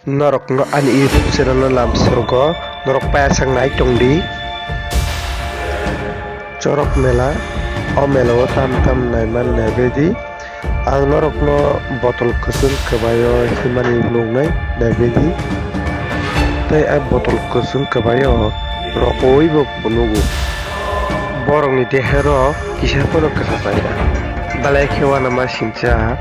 Norok no an YouTube channel no lam surgo norok pa sang nai tongdi chorok mela o mela o tam tam nai man nai bedi ang norok no botol kusun kebayo himani blungnai nai bedi tai a botol kusun kebayo rokoi bo punugu borong ni dehero kisah pono kasasaya balai kewa nama sincha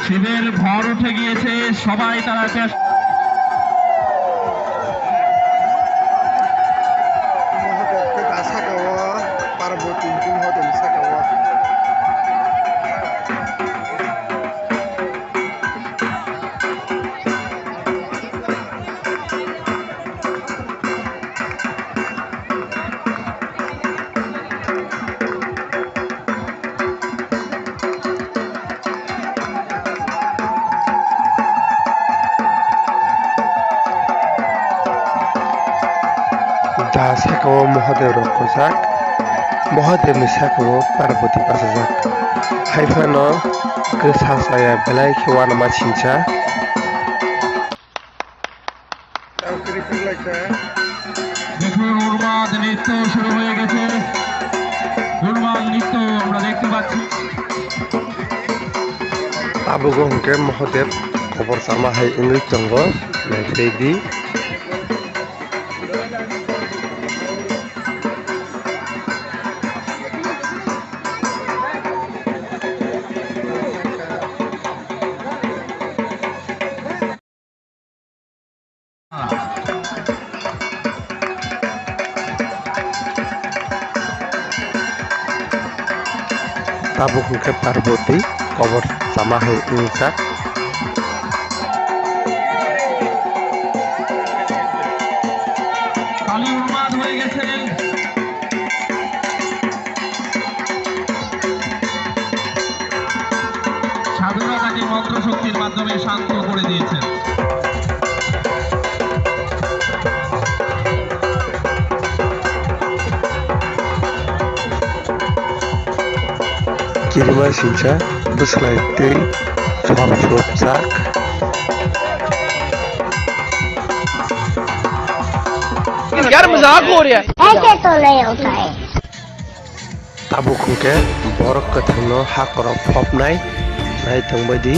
শিবের ভর উঠে গিয়েছে সবাই তারা Sakawo Mahadev Rokojak Mahadev ni Sakawo Parvati Pasajak Haifano Gesasaya Belai Kewana Machincha দেখুন উন্মাদ নৃত্য শুরু হয়ে গেছে উন্মাদ নৃত্য আমরা দেখতে পাচ্ছি Abugo Hungke Mahadev Kobor Sama Hai Ingrid Jonggo Naifedi Tabuk Hungke Parvati Kobor Sama Hai Ingrid Kali উন্মাদ হয়ে গেছেন সাধুরা তাকে মন্ত্র শক্তির মাধ্যমে শান্ত করে দিয়েছেন Kirima Sincha Buslai Tei Swam Shopsak यार मजाक हो रहा है ऐसे तो नहीं होता है Tabuk Hungke Borok Ketangno Hakorok Popnai Nai Tangbadi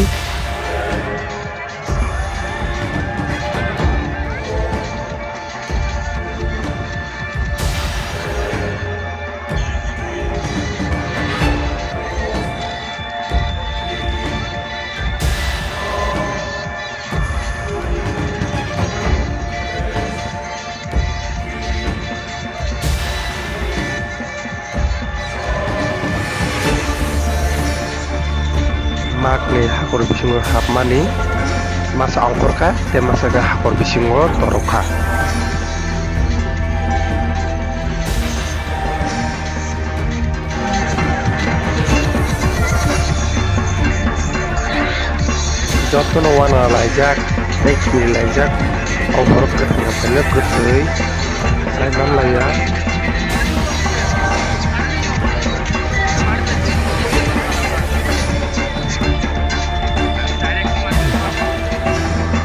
Makni hakor bisingo hapmani mas angkorka te masaga hakor bisingo toroka Jotno wana laijak ekni laijak angkor ketengah pelek getui saya non layak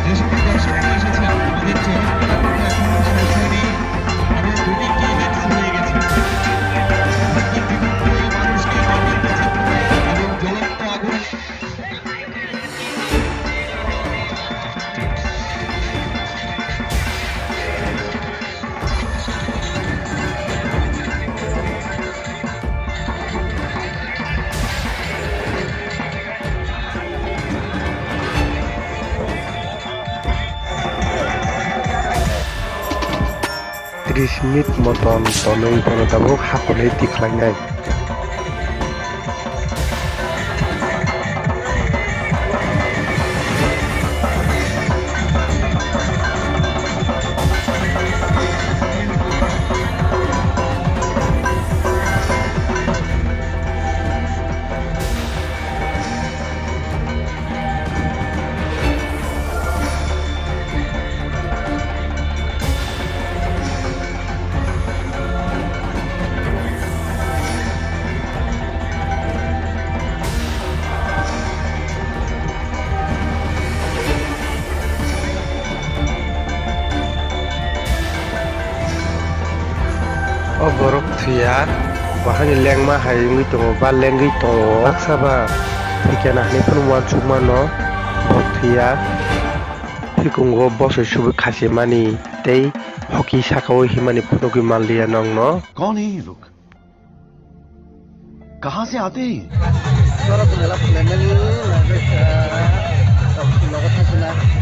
যে সকল দর্শকরা এসেছেন আমাদের চ্যানেলটি আপনারা এখনো 30 minute mutton तनै बनदाबो हाखनै दिख्लायनाय borok thuya bahani lengma haimi tongo ba lengi tongo baksaba thikena hani phunwa chukmano bothiya hikungo bose subu khasi mani tei hoki sakao himani phunogi malliya nongno कौन है ये लोग कहां से आते हैं Sora punela punela ni la vez. Tahu sih lo kata sih